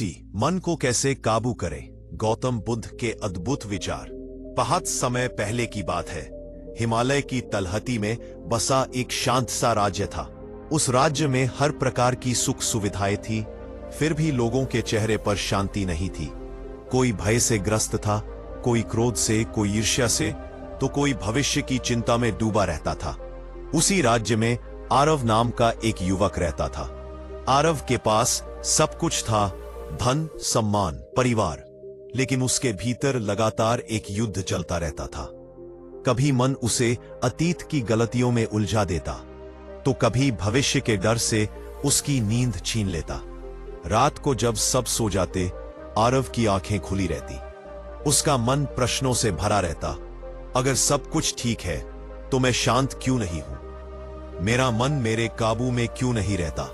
दृष्टि, मन को कैसे काबू करें। गौतम बुद्ध के अद्भुत विचार। बहुत समय पहले की बात है। हिमालय की तलहटी में बसा एक शांत सा राज्य था। उस राज्य में हर प्रकार की सुख सुविधाएं थी, फिर भी लोगों के चेहरे पर शांति नहीं थी। कोई भय से ग्रस्त था, कोई क्रोध से, कोई ईर्ष्या से, तो कोई भविष्य की चिंता में डूबा रहता था। उसी राज्य में आरव नाम का एक युवक रहता था। आरव के पास सब कुछ था, धन, सम्मान, परिवार, लेकिन उसके भीतर लगातार एक युद्ध चलता रहता था। कभी मन उसे अतीत की गलतियों में उलझा देता, तो कभी भविष्य के डर से उसकी नींद छीन लेता। रात को जब सब सो जाते, आरव की आंखें खुली रहती। उसका मन प्रश्नों से भरा रहता। अगर सब कुछ ठीक है तो मैं शांत क्यों नहीं हूं? मेरा मन मेरे काबू में क्यों नहीं रहता?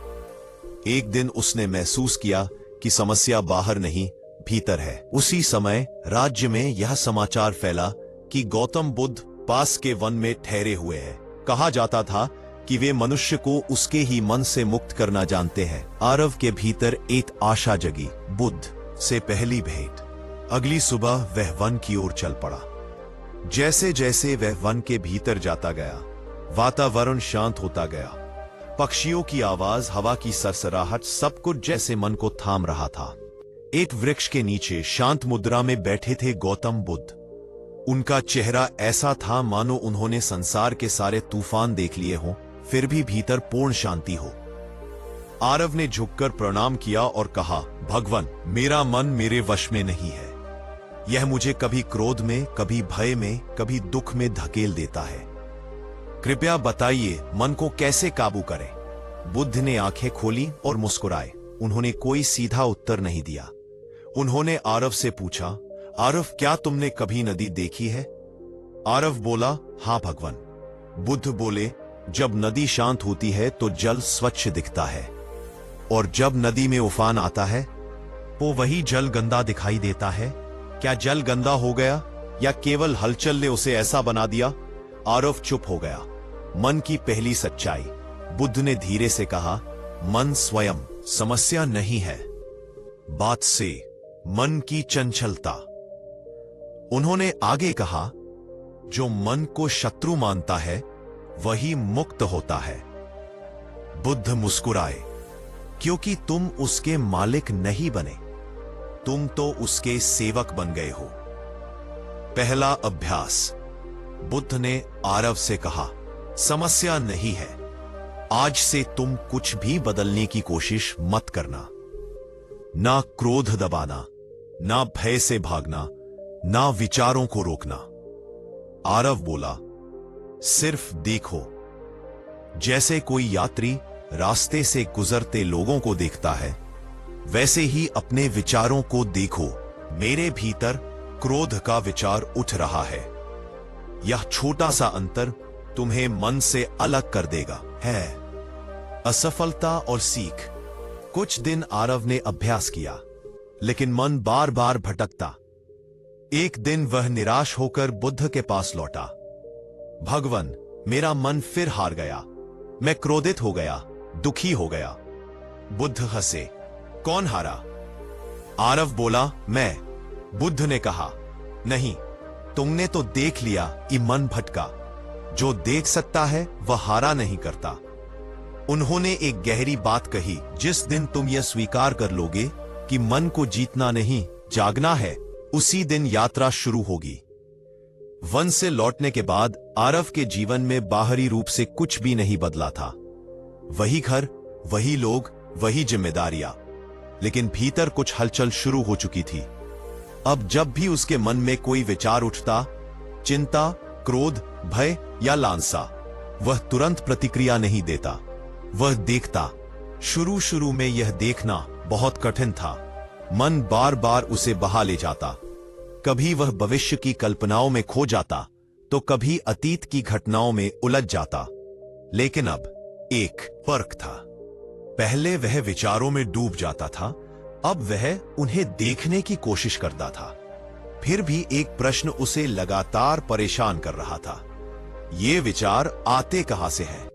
एक दिन उसने महसूस किया कि समस्या बाहर नहीं, भीतर है। उसी समय राज्य में यह समाचार फैला कि गौतम बुद्ध पास के वन में ठहरे हुए हैं। कहा जाता था कि वे मनुष्य को उसके ही मन से मुक्त करना जानते हैं। आरव के भीतर एक आशा जगी, बुद्ध से पहली भेंट। अगली सुबह वह वन की ओर चल पड़ा। जैसे जैसे वह वन के भीतर जाता गया, वातावरण शांत होता गया। पक्षियों की आवाज, हवा की सरसराहट, सब कुछ जैसे मन को थाम रहा था। एक वृक्ष के नीचे शांत मुद्रा में बैठे थे गौतम बुद्ध। उनका चेहरा ऐसा था मानो उन्होंने संसार के सारे तूफान देख लिए हों, फिर भी भीतर पूर्ण शांति हो। आरव ने झुककर प्रणाम किया और कहा, भगवान, मेरा मन मेरे वश में नहीं है। यह मुझे कभी क्रोध में, कभी भय में, कभी दुख में धकेल देता है। कृपया बताइए, मन को कैसे काबू करें? बुद्ध ने आंखें खोली और मुस्कुराए। उन्होंने कोई सीधा उत्तर नहीं दिया। उन्होंने आरव से पूछा, आरव, क्या तुमने कभी नदी देखी है? आरव बोला, हां भगवान। बुद्ध बोले, जब नदी शांत होती है तो जल स्वच्छ दिखता है, और जब नदी में उफान आता है तो वही जल गंदा दिखाई देता है। क्या जल गंदा हो गया या केवल हलचल ने उसे ऐसा बना दिया? आरव चुप हो गया। मन की पहली सच्चाई। बुद्ध ने धीरे से कहा, मन स्वयं समस्या नहीं है, बात से मन की चंचलता। उन्होंने आगे कहा, जो मन को शत्रु मानता है वही मुक्त होता है। बुद्ध मुस्कुराए, क्योंकि तुम उसके मालिक नहीं बने, तुम तो उसके सेवक बन गए हो। पहला अभ्यास। बुद्ध ने आरव से कहा, समस्या नहीं है, आज से तुम कुछ भी बदलने की कोशिश मत करना। ना क्रोध दबाना, ना भय से भागना, ना विचारों को रोकना। आरव बोला, सिर्फ देखो। जैसे कोई यात्री रास्ते से गुजरते लोगों को देखता है, वैसे ही अपने विचारों को देखो। मेरे भीतर क्रोध का विचार उठ रहा है। यह छोटा सा अंतर तुम्हें मन से अलग कर देगा। है असफलता और सीख। कुछ दिन आरव ने अभ्यास किया, लेकिन मन बार बार भटकता। एक दिन वह निराश होकर बुद्ध के पास लौटा। भगवान, मेरा मन फिर हार गया। मैं क्रोधित हो गया, दुखी हो गया। बुद्ध हंसे, कौन हारा? आरव बोला, मैं। बुद्ध ने कहा, नहीं, तुमने तो देख लिया कि मन भटका। जो देख सकता है वह हारा नहीं करता। उन्होंने एक गहरी बात कही, जिस दिन तुम यह स्वीकार कर लोगे कि मन को जीतना नहीं, जागना है, उसी दिन यात्रा शुरू होगी। वन से लौटने के बाद आरव के जीवन में बाहरी रूप से कुछ भी नहीं बदला था। वही घर, वही लोग, वही जिम्मेदारियां, लेकिन भीतर कुछ हलचल शुरू हो चुकी थी। अब जब भी उसके मन में कोई विचार उठता, चिंता, क्रोध, भय या लालसा, वह तुरंत प्रतिक्रिया नहीं देता, वह देखता। शुरू शुरू में यह देखना बहुत कठिन था। मन बार बार उसे बहा ले जाता। कभी वह भविष्य की कल्पनाओं में खो जाता, तो कभी अतीत की घटनाओं में उलझ जाता। लेकिन अब एक फर्क था। पहले वह विचारों में डूब जाता था, अब वह उन्हें देखने की कोशिश करता था। फिर भी एक प्रश्न उसे लगातार परेशान कर रहा था, ये विचार आते कहां से हैं?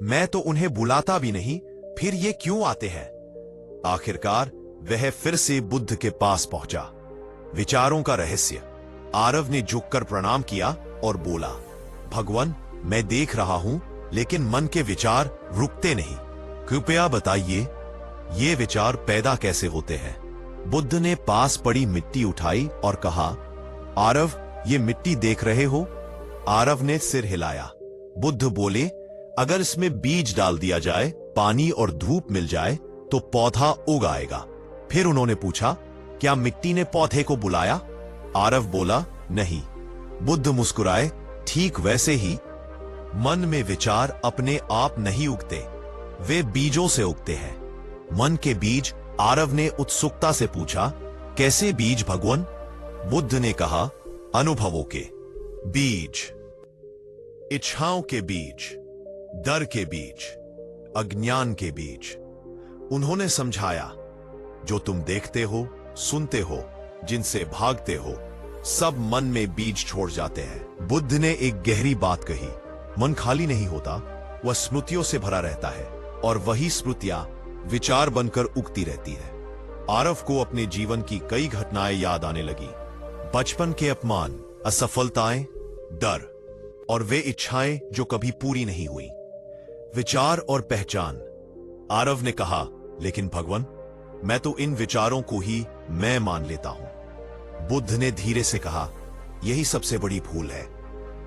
मैं तो उन्हें बुलाता भी नहीं, फिर ये क्यों आते हैं? आखिरकार वह फिर से बुद्ध के पास पहुंचा। विचारों का रहस्य। आरव ने झुककर प्रणाम किया और बोला, भगवान, मैं देख रहा हूं, लेकिन मन के विचार रुकते नहीं। कृपया बताइए, ये विचार पैदा कैसे होते हैं? बुद्ध ने पास पड़ी मिट्टी उठाई और कहा, आरव, ये मिट्टी देख रहे हो? आरव ने सिर हिलाया। बुद्ध बोले, अगर इसमें बीज डाल दिया जाए, पानी और धूप मिल जाए तो पौधा उग आएगा। फिर उन्होंने पूछा, क्या मिट्टी ने पौधे को बुलाया? आरव बोला, नहीं। बुद्ध मुस्कुराए, ठीक वैसे ही मन में विचार अपने आप नहीं उगते, वे बीजों से उगते हैं। मन के बीज? आरव ने उत्सुकता से पूछा, कैसे बीज भगवान? बुद्ध ने कहा, अनुभवों के बीज, इच्छाओं के बीज, डर के बीज, अज्ञान के बीज। उन्होंने समझाया, जो तुम देखते हो, सुनते हो, जिनसे भागते हो, सब मन में बीज छोड़ जाते हैं। बुद्ध ने एक गहरी बात कही, मन खाली नहीं होता, वह स्मृतियों से भरा रहता है, और वही स्मृतियां विचार बनकर उगती रहती है। आरव को अपने जीवन की कई घटनाएं याद आने लगी। बचपन के अपमान, असफलताएं, डर और वे इच्छाएं जो कभी पूरी नहीं हुई। विचार और पहचान। आरव ने कहा, लेकिन भगवान, मैं तो इन विचारों को ही मैं मान लेता हूं। बुद्ध ने धीरे से कहा, यही सबसे बड़ी भूल है।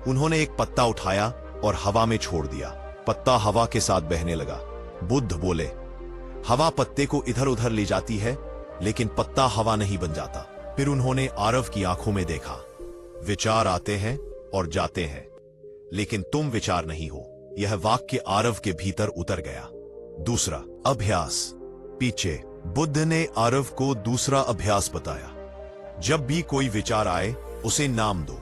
उन्होंने एक पत्ता उठाया और हवा में छोड़ दिया। पत्ता हवा के साथ बहने लगा। बुद्ध बोले, हवा पत्ते को इधर उधर ले जाती है, लेकिन पत्ता हवा नहीं बन जाता। फिर उन्होंने आरव की आंखों में देखा, विचार आते हैं और जाते हैं, लेकिन तुम विचार नहीं हो। यह वाक्य आरव के भीतर उतर गया। दूसरा अभ्यास। पीछे बुद्ध ने आरव को दूसरा अभ्यास बताया। जब भी कोई विचार आए, उसे नाम दो।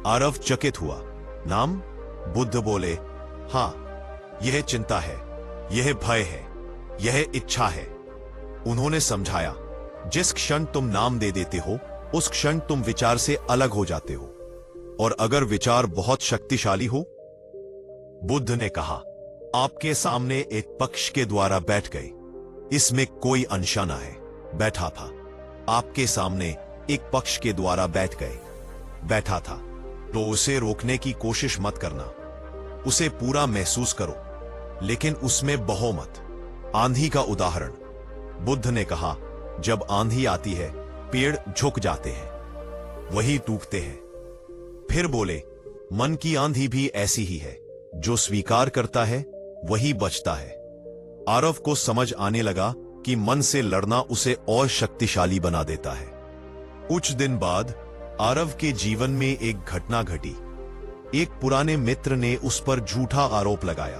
आरव चकित हुआ। नाम? बुद्ध बोले, हां, यह चिंता है, यह भय है, यह इच्छा है। उन्होंने समझाया, जिस क्षण तुम नाम दे देते हो, उस क्षण तुम विचार से अलग हो जाते हो। और अगर विचार बहुत शक्तिशाली हो? बुद्ध ने कहा, आपके सामने एक पक्ष के द्वारा बैठ गए, इसमें कोई अनशन है। बैठा था, आपके सामने एक पक्ष के द्वारा बैठा था, तो उसे रोकने की कोशिश मत करना। उसे पूरा महसूस करो, लेकिन उसमें बहो मत। आंधी का उदाहरण। बुद्ध ने कहा, जब आंधी आती है, पेड़ झुक जाते हैं, वही टूटते हैं। फिर बोले, मन की आंधी भी ऐसी ही है, जो स्वीकार करता है वही बचता है। आरव को समझ आने लगा कि मन से लड़ना उसे और शक्तिशाली बना देता है। कुछ दिन बाद आरव के जीवन में एक घटना घटी। एक पुराने मित्र ने उस पर झूठा आरोप लगाया।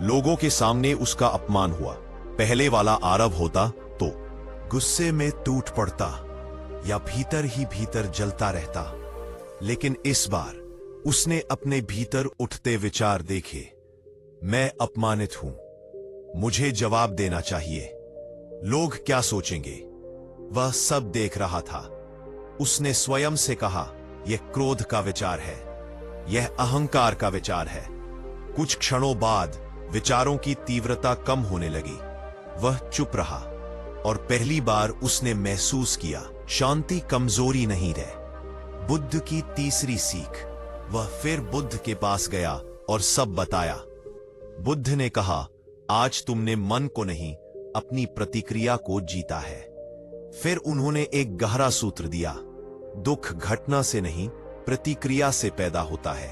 लोगों के सामने उसका अपमान हुआ। पहले वाला आरव होता तो गुस्से में टूट पड़ता या भीतर ही भीतर जलता रहता, लेकिन इस बार उसने अपने भीतर उठते विचार देखे। मैं अपमानित हूं, मुझे जवाब देना चाहिए, लोग क्या सोचेंगे? वह सब देख रहा था। उसने स्वयं से कहा, यह क्रोध का विचार है, यह अहंकार का विचार है। कुछ क्षणों बाद विचारों की तीव्रता कम होने लगी। वह चुप रहा और पहली बार उसने महसूस किया, शांति कमजोरी नहीं रहे। बुद्ध की तीसरी सीख। वह फिर बुद्ध के पास गया और सब बताया। बुद्ध ने कहा, आज तुमने मन को नहीं, अपनी प्रतिक्रिया को जीता है। फिर उन्होंने एक गहरा सूत्र दिया, दुख घटना से नहीं, प्रतिक्रिया से पैदा होता है।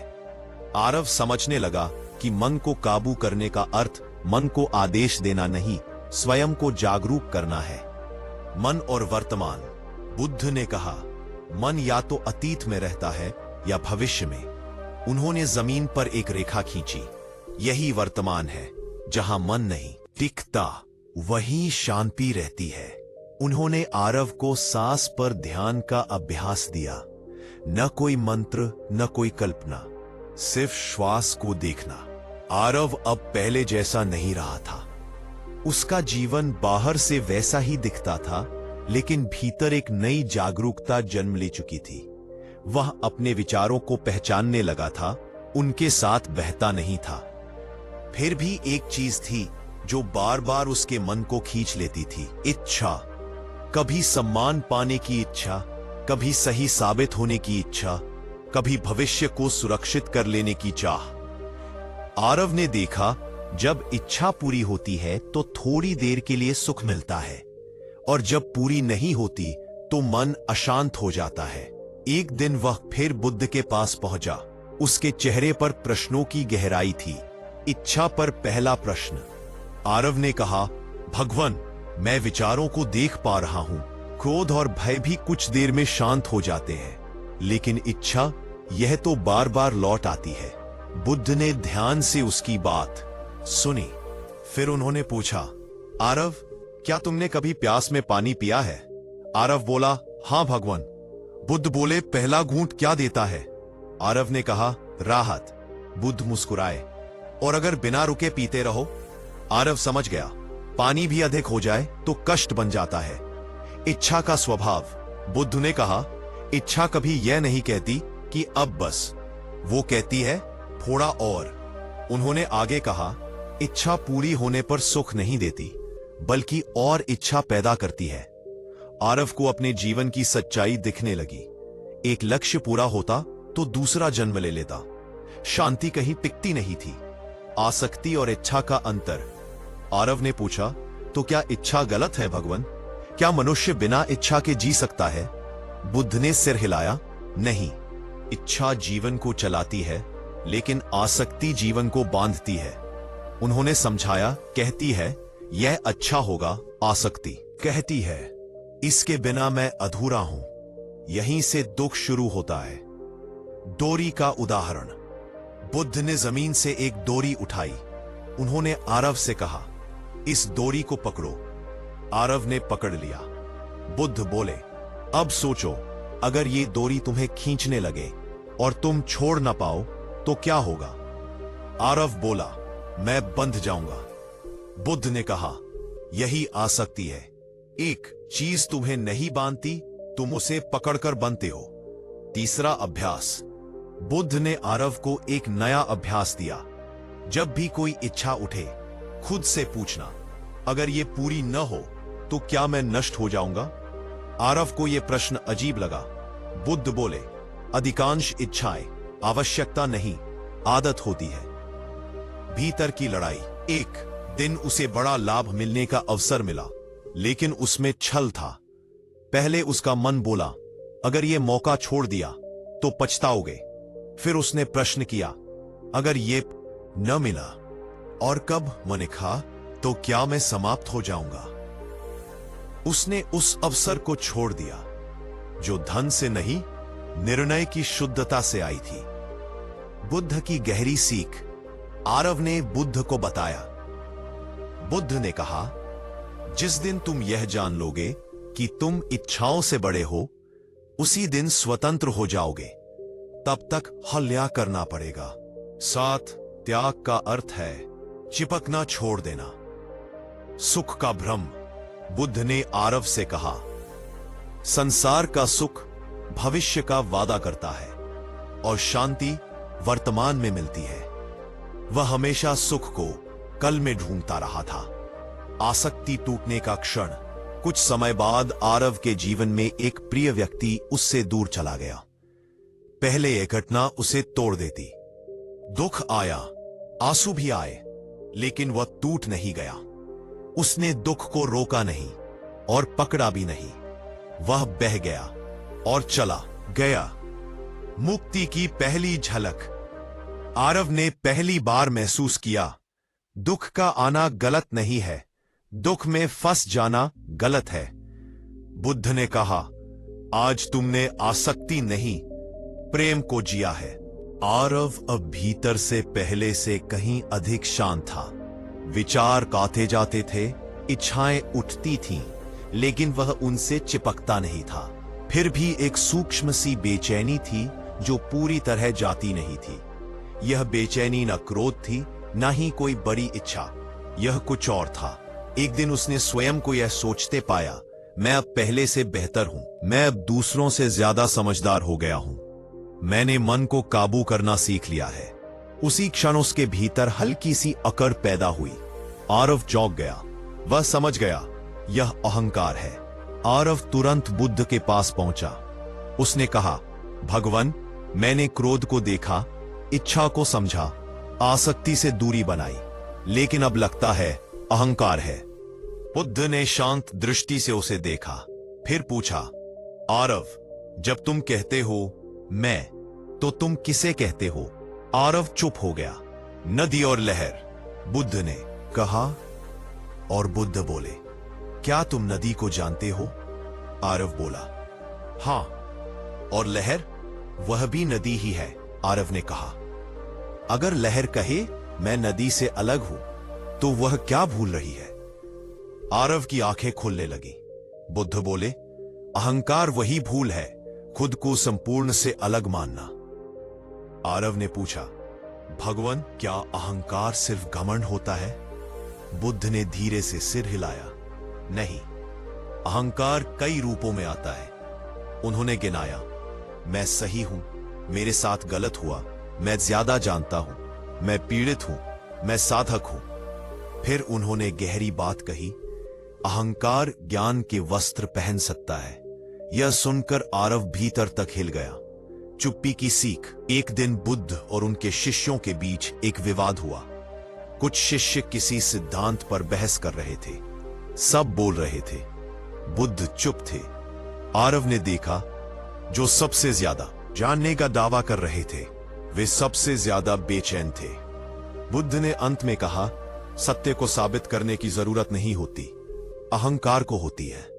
आरव समझने लगा कि मन को काबू करने का अर्थ मन को आदेश देना नहीं, स्वयं को जागरूक करना है। मन और वर्तमान। बुद्ध ने कहा, मन या तो अतीत में रहता है या भविष्य में। उन्होंने जमीन पर एक रेखा खींची। यही वर्तमान है। जहां मन नहीं टिकता, वहीं शांति रहती है। उन्होंने आरव को सांस पर ध्यान का अभ्यास दिया। न कोई मंत्र, न कोई कल्पना, सिर्फ श्वास को देखना। आरव अब पहले जैसा नहीं रहा था। उसका जीवन बाहर से वैसा ही दिखता था, लेकिन भीतर एक नई जागरूकता जन्म ले चुकी थी। वह अपने विचारों को पहचानने लगा था, उनके साथ बहता नहीं था। फिर भी एक चीज थी जो बार बार उसके मन को खींच लेती थी, इच्छा। कभी सम्मान पाने की इच्छा, कभी सही साबित होने की इच्छा, कभी भविष्य को सुरक्षित कर लेने की चाह। आरव ने देखा, जब इच्छा पूरी होती है तो थोड़ी देर के लिए सुख मिलता है, और जब पूरी नहीं होती तो मन अशांत हो जाता है। एक दिन वह फिर बुद्ध के पास पहुंचा। उसके चेहरे पर प्रश्नों की गहराई थी। इच्छा पर पहला प्रश्न। आरव ने कहा, भगवान, मैं विचारों को देख पा रहा हूं। क्रोध और भय भी कुछ देर में शांत हो जाते हैं, लेकिन इच्छा, यह तो बार बार लौट आती है। बुद्ध ने ध्यान से उसकी बात सुनी। फिर उन्होंने पूछा, आरव, क्या तुमने कभी प्यास में पानी पिया है? आरव बोला, हां भगवान। बुद्ध बोले, पहला घूंट क्या देता है? आरव ने कहा, राहत। बुद्ध मुस्कुराए, और अगर बिना रुके पीते रहो? आरव समझ गया, पानी भी अधिक हो जाए तो कष्ट बन जाता है। इच्छा का स्वभाव। बुद्ध ने कहा, इच्छा कभी यह नहीं कहती कि अब बस, वो कहती है थोड़ा और। उन्होंने आगे कहा, इच्छा पूरी होने पर सुख नहीं देती, बल्कि और इच्छा पैदा करती है। आरव को अपने जीवन की सच्चाई दिखने लगी। एक लक्ष्य पूरा होता तो दूसरा जन्म ले लेता। शांति कहीं टिकती नहीं थी। आसक्ति और इच्छा का अंतर। आरव ने पूछा, तो क्या इच्छा गलत है भगवान? क्या मनुष्य बिना इच्छा के जी सकता है? बुद्ध ने सिर हिलाया, नहीं। इच्छा जीवन को चलाती है, लेकिन आसक्ति जीवन को बांधती है। उन्होंने समझाया, कहती है यह अच्छा होगा, आसक्ति कहती है इसके बिना मैं अधूरा हूं। यहीं से दुख शुरू होता है। डोरी का उदाहरण। बुद्ध ने जमीन से एक डोरी उठाई। उन्होंने आरव से कहा, इस डोरी को पकड़ो। आरव ने पकड़ लिया। बुद्ध बोले, अब सोचो, अगर ये डोरी तुम्हें खींचने लगे और तुम छोड़ ना पाओ तो क्या होगा? आरव बोला, मैं बंध जाऊंगा। बुद्ध ने कहा, यही आसक्ति है। एक चीज तुम्हें नहीं बांधती, तुम उसे पकड़कर बनते हो। तीसरा अभ्यास। बुद्ध ने आरव को एक नया अभ्यास दिया। जब भी कोई इच्छा उठे, खुद से पूछना, अगर ये पूरी न हो तो क्या मैं नष्ट हो जाऊंगा? आरव को यह प्रश्न अजीब लगा। बुद्ध बोले, अधिकांश इच्छाएं आवश्यकता नहीं, आदत होती है। भीतर की लड़ाई। एक दिन उसे बड़ा लाभ मिलने का अवसर मिला, लेकिन उसमें छल था। पहले उसका मन बोला, अगर यह मौका छोड़ दिया तो पछताओगे। फिर उसने प्रश्न किया, अगर ये न मिला और कब? मैंने कहा, तो क्या मैं समाप्त हो जाऊंगा? उसने उस अवसर को छोड़ दिया, जो धन से नहीं, निर्णय की शुद्धता से आई थी। बुद्ध की गहरी सीख। आरव ने बुद्ध को बताया। बुद्ध ने कहा, जिस दिन तुम यह जान लोगे कि तुम इच्छाओं से बड़े हो, उसी दिन स्वतंत्र हो जाओगे। तब तक हल्या करना पड़ेगा। 7 त्याग का अर्थ है चिपकना छोड़ देना। सुख का भ्रम। बुद्ध ने आरव से कहा, संसार का सुख भविष्य का वादा करता है और शांति वर्तमान में मिलती है। वह हमेशा सुख को कल में ढूंढता रहा था। आसक्ति टूटने का क्षण। कुछ समय बाद आरव के जीवन में एक प्रिय व्यक्ति उससे दूर चला गया। पहले यह घटना उसे तोड़ देती। दुख आया, आंसू भी आए, लेकिन वह टूट नहीं गया। उसने दुख को रोका नहीं और पकड़ा भी नहीं। वह बह गया और चला गया। मुक्ति की पहली झलक। आरव ने पहली बार महसूस किया, दुख का आना गलत नहीं है, दुख में फंस जाना गलत है। बुद्ध ने कहा, आज तुमने आसक्ति नहीं, प्रेम को जिया है। आरव अब भीतर से पहले से कहीं अधिक शांत था। विचार काते जाते थे, इच्छाएं उठती थीं, लेकिन वह उनसे चिपकता नहीं था। फिर भी एक सूक्ष्म सी बेचैनी थी जो पूरी तरह जाती नहीं थी। यह बेचैनी न क्रोध थी, न ही कोई बड़ी इच्छा। यह कुछ और था। एक दिन उसने स्वयं को यह सोचते पाया, मैं अब पहले से बेहतर हूं। मैं अब दूसरों से ज्यादा समझदार हो गया हूं। मैंने मन को काबू करना सीख लिया है। उसी क्षण उसके भीतर हल्की सी अकड़ पैदा हुई। आरव चौंक गया। वह समझ गया, यह अहंकार है। आरव तुरंत बुद्ध के पास पहुंचा। उसने कहा, भगवान, मैंने क्रोध को देखा, इच्छा को समझा, आसक्ति से दूरी बनाई, लेकिन अब लगता है अहंकार है। बुद्ध ने शांत दृष्टि से उसे देखा, फिर पूछा, आरव, जब तुम कहते हो मैं, तो तुम किसे कहते हो? आरव चुप हो गया। नदी और लहर, बुद्ध ने कहा। और बुद्ध बोले, क्या तुम नदी को जानते हो? आरव बोला, हां। और लहर? वह भी नदी ही है, आरव ने कहा। अगर लहर कहे मैं नदी से अलग हूं, तो वह क्या भूल रही है? आरव की आंखें खुलने लगी। बुद्ध बोले, अहंकार वही भूल है, खुद को संपूर्ण से अलग मानना। आरव ने पूछा, भगवान, क्या अहंकार सिर्फ घमंड होता है? बुद्ध ने धीरे से सिर हिलाया, नहीं, अहंकार कई रूपों में आता है। उन्होंने गिनाया, मैं सही हूं, मेरे साथ गलत हुआ, मैं ज्यादा जानता हूं, मैं पीड़ित हूं, मैं साधक हूं। फिर उन्होंने गहरी बात कही, अहंकार ज्ञान के वस्त्र पहन सकता है। यह सुनकर आरव भीतर तक हिल गया। चुप्पी की सीख। एक दिन बुद्ध और उनके शिष्यों के बीच एक विवाद हुआ। कुछ शिष्य किसी सिद्धांत पर बहस कर रहे थे, सब बोल रहे थे, बुद्ध चुप थे। आरव ने देखा, जो सबसे ज्यादा जानने का दावा कर रहे थे, वे सबसे ज्यादा बेचैन थे। बुद्ध ने अंत में कहा, सत्य को साबित करने की जरूरत नहीं होती, अहंकार को होती है।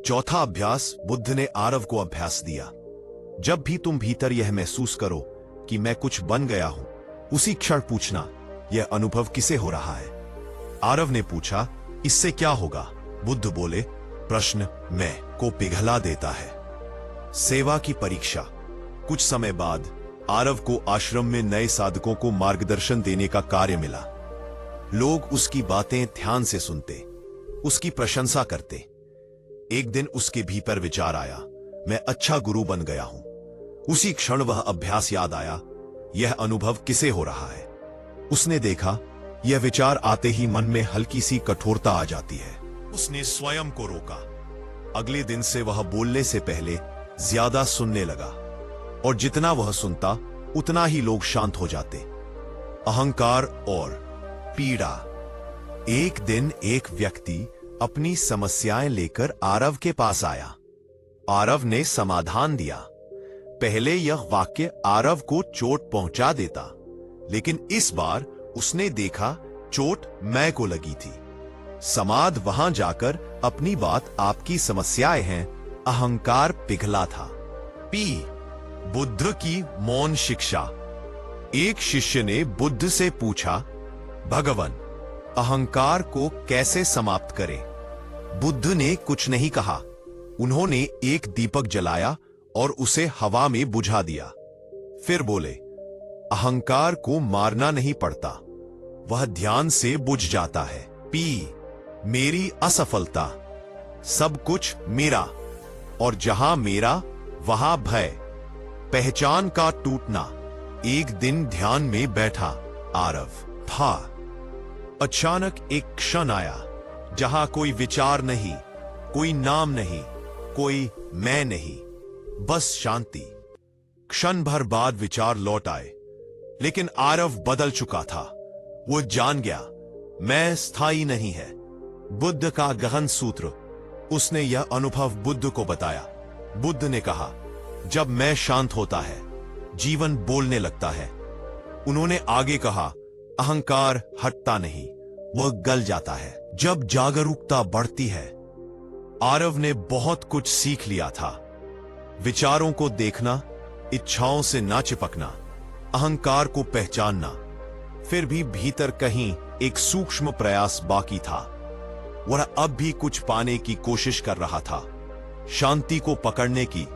चौथा अभ्यास, बुद्ध ने आरव को अभ्यास दिया। जब भी तुम भीतर यह महसूस करो कि मैं कुछ बन गया हूं, उसी क्षण पूछना, यह अनुभव किसे हो रहा है? आरव ने पूछा, इससे क्या होगा? बुद्ध बोले, प्रश्न मैं को पिघला देता है। सेवा की परीक्षा। कुछ समय बाद आरव को आश्रम में नए साधकों को मार्गदर्शन देने का कार्य मिला। लोग उसकी बातें ध्यान से सुनते, उसकी प्रशंसा करते। एक दिन उसके भीतर विचार आया, मैं अच्छा गुरु बन गया हूं। उसी क्षण वह अभ्यास याद आया, यह अनुभव किसे हो रहा है? उसने देखा, यह विचार आते ही मन में हल्की सी कठोरता आ जाती है। उसने स्वयं को रोका। अगले दिन से वह बोलने से पहले ज्यादा सुनने लगा, और जितना वह सुनता, उतना ही लोग शांत हो जाते। अहंकार और पीड़ा। एक दिन एक व्यक्ति अपनी समस्याएं लेकर आरव के पास आया। आरव ने समाधान दिया। पहले यह वाक्य आरव को चोट पहुंचा देता, लेकिन इस बार उसने देखा चोट मैं को लगी थी। समाध वहां जाकर अपनी बात, आपकी समस्याएं हैं, अहंकार पिघला था। बुद्ध की मौन शिक्षा। एक शिष्य ने बुद्ध से पूछा, भगवान, अहंकार को कैसे समाप्त करें? बुद्ध ने कुछ नहीं कहा। उन्होंने एक दीपक जलाया और उसे हवा में बुझा दिया। फिर बोले, अहंकार को मारना नहीं पड़ता, वह ध्यान से बुझ जाता है। मेरी असफलता, सब कुछ मेरा, और जहां मेरा वहां भय, पहचान का टूटना। एक दिन ध्यान में बैठा आरव था। अचानक एक क्षण आया जहां कोई विचार नहीं, कोई नाम नहीं, कोई मैं नहीं, बस शांति। क्षण भर बाद विचार लौट आए, लेकिन आरव बदल चुका था। वो जान गया, मैं स्थायी नहीं है। बुद्ध का गहन सूत्र। उसने यह अनुभव बुद्ध को बताया। बुद्ध ने कहा, जब मैं शांत होता है, जीवन बोलने लगता है। उन्होंने आगे कहा, अहंकार हटता नहीं, वह गल जाता है जब जागरूकता बढ़ती है। आरव ने बहुत कुछ सीख लिया था। विचारों को देखना, इच्छाओं से ना चिपकना, अहंकार को पहचानना। फिर भी भीतर कहीं एक सूक्ष्म प्रयास बाकी था। वह अब भी कुछ पाने की कोशिश कर रहा था, शांति को पकड़ने की,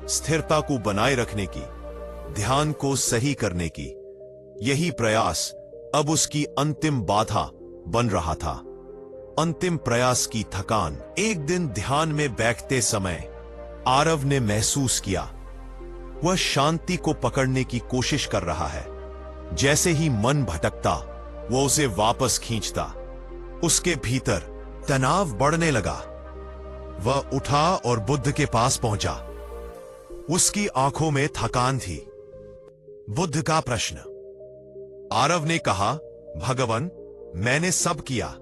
स्थिरता को बनाए रखने की, ध्यान को सही करने की। यही प्रयास अब उसकी अंतिम बाधा बन रहा था। अंतिम प्रयास की थकान। एक दिन ध्यान में बैठते समय आरव ने महसूस किया, वह शांति को पकड़ने की कोशिश कर रहा है। जैसे ही मन भटकता, वह उसे वापस खींचता। उसके भीतर तनाव बढ़ने लगा। वह उठा और बुद्ध के पास पहुंचा। उसकी आंखों में थकान थी। बुद्ध का प्रश्न। आरव ने कहा, भगवान, मैंने सब किया,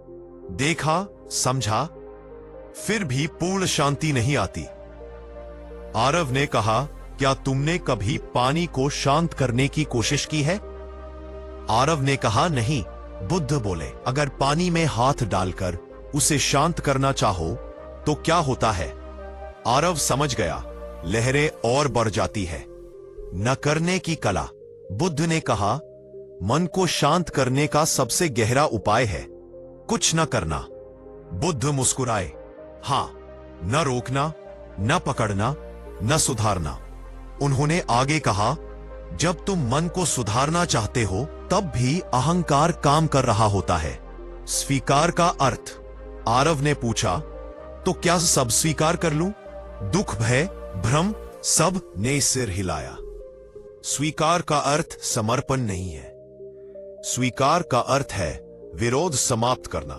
देखा, समझा, फिर भी पूर्ण शांति नहीं आती। आरव ने कहा, क्या तुमने कभी पानी को शांत करने की कोशिश की है? आरव ने कहा, नहीं। बुद्ध बोले, अगर पानी में हाथ डालकर उसे शांत करना चाहो तो क्या होता है? आरव समझ गया, लहरें और बढ़ जाती है। न करने की कला। बुद्ध ने कहा, मन को शांत करने का सबसे गहरा उपाय है कुछ न करना। बुद्ध मुस्कुराए, हां, न रोकना, न पकड़ना, न सुधारना। उन्होंने आगे कहा, जब तुम मन को सुधारना चाहते हो तब भी अहंकार काम कर रहा होता है। स्वीकार का अर्थ। आरव ने पूछा, तो क्या सब स्वीकार कर लूं? दुख, भय, भ्रम, सब ने सिर हिलाया। स्वीकार का अर्थ समर्पण नहीं है। स्वीकार का अर्थ है विरोध समाप्त करना।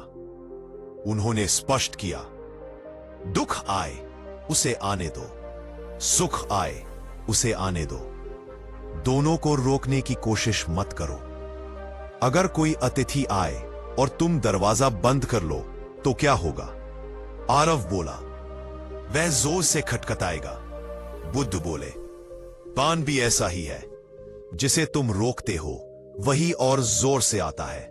उन्होंने स्पष्ट किया, दुख आए उसे आने दो, सुख आए उसे आने दो, दोनों को रोकने की कोशिश मत करो। अगर कोई अतिथि आए और तुम दरवाजा बंद कर लो तो क्या होगा? आरव बोला, वह जोर से खटखटाएगा। बुद्ध बोले, पान भी ऐसा ही है, जिसे तुम रोकते हो वही और जोर से आता है।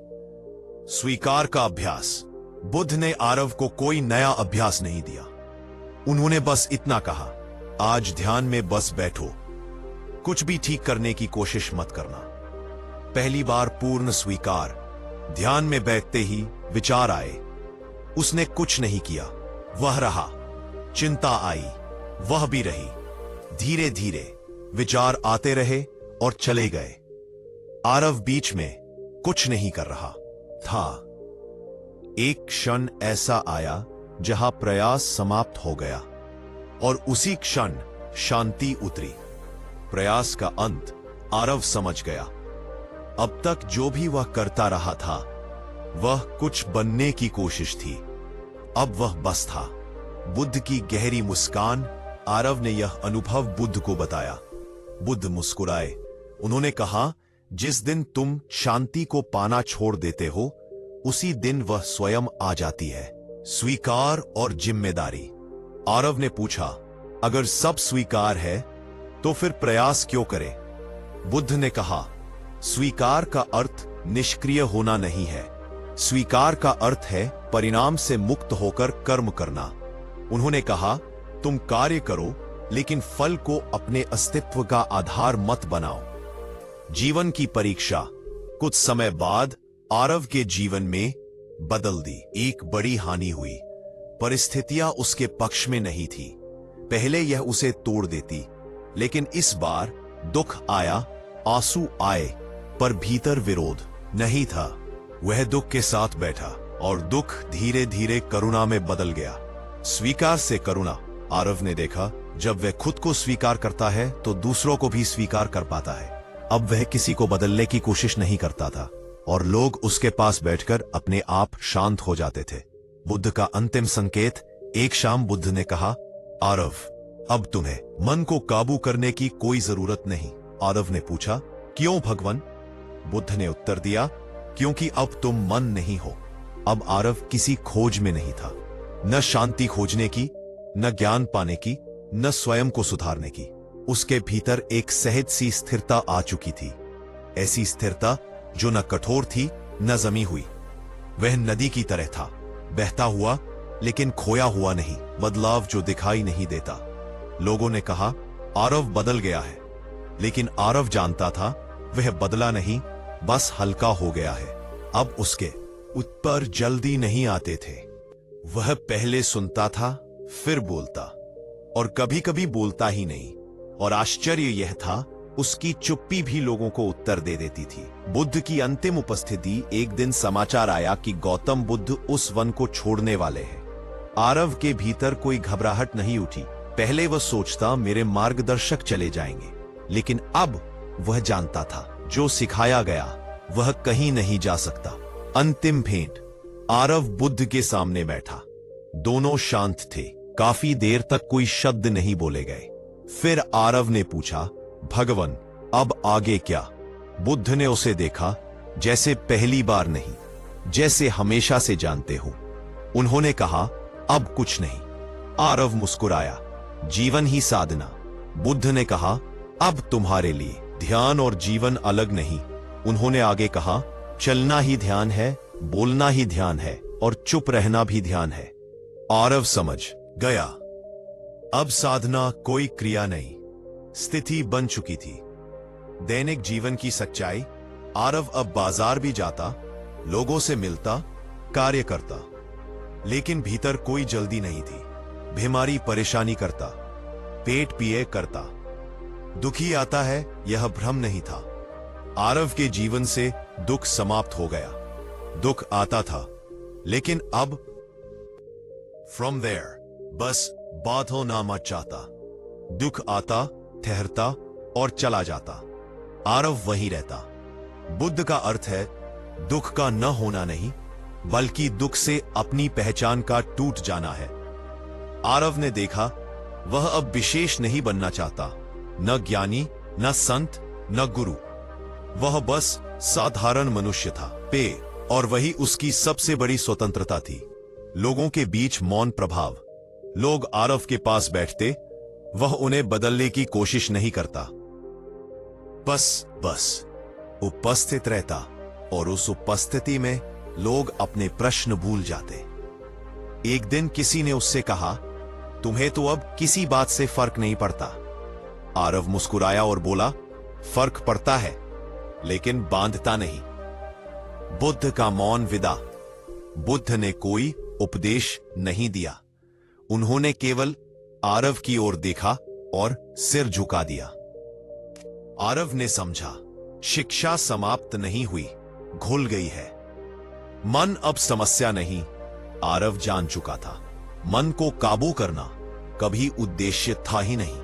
स्वीकार का अभ्यास। बुद्ध ने आरव को कोई नया अभ्यास नहीं दिया। उन्होंने बस इतना कहा, आज ध्यान में बस बैठो, कुछ भी ठीक करने की कोशिश मत करना। पहली बार पूर्ण स्वीकार। ध्यान में बैठते ही विचार आए, उसने कुछ नहीं किया, वह रहा। चिंता आई, वह भी रही। धीरे धीरे विचार आते रहे और चले गए। आरव बीच में कुछ नहीं कर रहा था। एक क्षण ऐसा आया जहां प्रयास समाप्त हो गया और उसी क्षण शांति उतरी। प्रयास का अंत आरव समझ गया। अब तक जो भी वह करता रहा था वह कुछ बनने की कोशिश थी। अब वह बस था। बुद्ध की गहरी मुस्कान। आरव ने यह अनुभव बुद्ध को बताया। बुद्ध मुस्कुराए। उन्होंने कहा, जिस दिन तुम शांति को पाना छोड़ देते हो उसी दिन वह स्वयं आ जाती है। स्वीकार और जिम्मेदारी। आरव ने पूछा, अगर सब स्वीकार है तो फिर प्रयास क्यों करें? बुद्ध ने कहा, स्वीकार का अर्थ निष्क्रिय होना नहीं है। स्वीकार का अर्थ है परिणाम से मुक्त होकर कर्म करना। उन्होंने कहा, तुम कार्य करो लेकिन फल को अपने अस्तित्व का आधार मत बनाओ। जीवन की परीक्षा। कुछ समय बाद आरव के जीवन में बदल दी। एक बड़ी हानि हुई। परिस्थितियां उसके पक्ष में नहीं थी। पहले यह उसे तोड़ देती, लेकिन इस बार दुख आया, आंसू आए, पर भीतर विरोध नहीं था। वह दुख के साथ बैठा और दुख धीरे धीरे करुणा में बदल गया। स्वीकार से करुणा। आरव ने देखा, जब वह खुद को स्वीकार करता है तो दूसरों को भी स्वीकार कर पाता है। अब वह किसी को बदलने की कोशिश नहीं करता था और लोग उसके पास बैठकर अपने आप शांत हो जाते थे। बुद्ध का अंतिम संकेत। एक शाम बुद्ध ने कहा, आरव, अब तुम्हें मन को काबू करने की कोई जरूरत नहीं। आरव ने पूछा, क्यों भगवान? बुद्ध ने उत्तर दिया, क्योंकि अब तुम मन नहीं हो। अब आरव किसी खोज में नहीं था, न शांति खोजने की, न ज्ञान पाने की, न स्वयं को सुधारने की। उसके भीतर एक सहज सी स्थिरता आ चुकी थी। ऐसी स्थिरता जो न कठोर थी न जमी हुई। वह नदी की तरह था, बहता हुआ लेकिन खोया हुआ नहीं, बदलाव जो दिखाई नहीं देता। लोगों ने कहा, आरव बदल गया है, लेकिन आरव जानता था वह बदला नहीं, बस हल्का हो गया है। अब उसके उत्तर जल्दी नहीं आते थे। वह पहले सुनता था, फिर बोलता, और कभी कभी बोलता ही नहीं। और आश्चर्य यह था, उसकी चुप्पी भी लोगों को उत्तर दे देती थी। बुद्ध की अंतिम उपस्थिति। एक दिन समाचार आया कि गौतम बुद्ध उस वन को छोड़ने वाले हैं। आरव के भीतर कोई घबराहट नहीं उठी। पहले वह सोचता, मेरे मार्गदर्शक चले जाएंगे, लेकिन अब वह जानता था, जो सिखाया गया वह कहीं नहीं जा सकता। अंतिम भेंट। आरव बुद्ध के सामने बैठा। दोनों शांत थे। काफी देर तक कोई शब्द नहीं बोले गए। फिर आरव ने पूछा, भगवान, अब आगे क्या? बुद्ध ने उसे देखा, जैसे पहली बार नहीं, जैसे हमेशा से जानते हो। उन्होंने कहा, अब कुछ नहीं। आरव मुस्कुराया, जीवन ही साधना। बुद्ध ने कहा, अब तुम्हारे लिए ध्यान और जीवन अलग नहीं। उन्होंने आगे कहा, चलना ही ध्यान है, बोलना ही ध्यान है, और चुप रहना भी ध्यान है। आरव समझ गया, अब साधना कोई क्रिया नहीं, स्थिति बन चुकी थी। दैनिक जीवन की सच्चाई। आरव अब बाजार भी जाता, लोगों से मिलता, कार्य करता, लेकिन भीतर कोई जल्दी नहीं थी। बीमारी परेशानी करता, पेट पिए करता, दुखी आता है, यह भ्रम नहीं था। आरव के जीवन से दुख समाप्त हो गया। दुख आता था, लेकिन अब फ्रॉम देयर बस बातों ना मच जाता। दुख आता, ठहरता और चला जाता। आरव वहीं रहता। बुद्ध का अर्थ है दुख का न होना नहीं, बल्कि दुख से अपनी पहचान का टूट जाना है। आरव ने देखा, वह अब विशेष नहीं बनना चाहता, न ज्ञानी, न संत, न गुरु। वह बस साधारण मनुष्य था। और वही उसकी सबसे बड़ी स्वतंत्रता थी। लोगों के बीच मौन प्रभाव। लोग आरव के पास बैठते, वह उन्हें बदलने की कोशिश नहीं करता, बस उपस्थित रहता, और उस उपस्थिति में लोग अपने प्रश्न भूल जाते। एक दिन किसी ने उससे कहा, तुम्हें तो अब किसी बात से फर्क नहीं पड़ता। आरव मुस्कुराया और बोला, फर्क पड़ता है, लेकिन बांधता नहीं। बुद्ध का मौन विदा। बुद्ध ने कोई उपदेश नहीं दिया। उन्होंने केवल आरव की ओर देखा और सिर झुका दिया। आरव ने समझा, शिक्षा समाप्त नहीं हुई, घुल गई है। मन अब समस्या नहीं, आरव जान चुका था। मन को काबू करना कभी उद्देश्य था ही नहीं।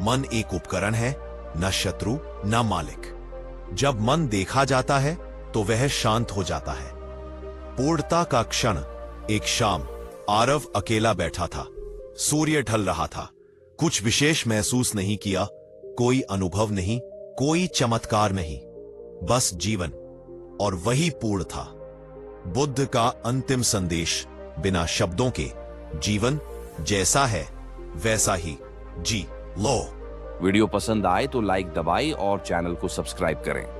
मन एक उपकरण है, न शत्रु न मालिक। जब मन देखा जाता है तो वह शांत हो जाता है। पूर्णता का क्षण। एक शाम आरव अकेला बैठा था। सूर्य ढल रहा था। कुछ विशेष महसूस नहीं किया, कोई अनुभव नहीं, कोई चमत्कार नहीं, बस जीवन, और वही पूर्ण था। बुद्ध का अंतिम संदेश बिना शब्दों के, जीवन जैसा है वैसा ही जी लो। वीडियो पसंद आए तो लाइक दबाएं और चैनल को सब्सक्राइब करें।